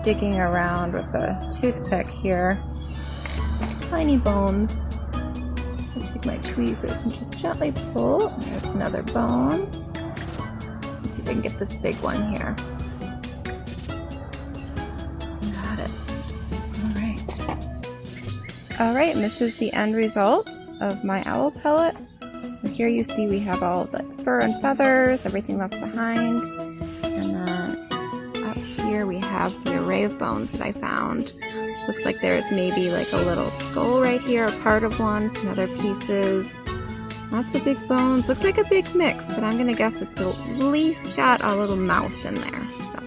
digging around with the toothpick here. Tiny bones. I'll take my tweezers and just gently pull. There's another bone. Let's see if I can get this big one here. Got it. Alright, and this is the end result of my owl pellet. And here you see we have all the fur and feathers, everything left behind. And then up here we have the array of bones that I found. Looks like there's maybe like a little skull right here, a part of one, some other pieces. Lots of big bones. Looks like a big mix, but I'm gonna guess it's at least got a little mouse in there. So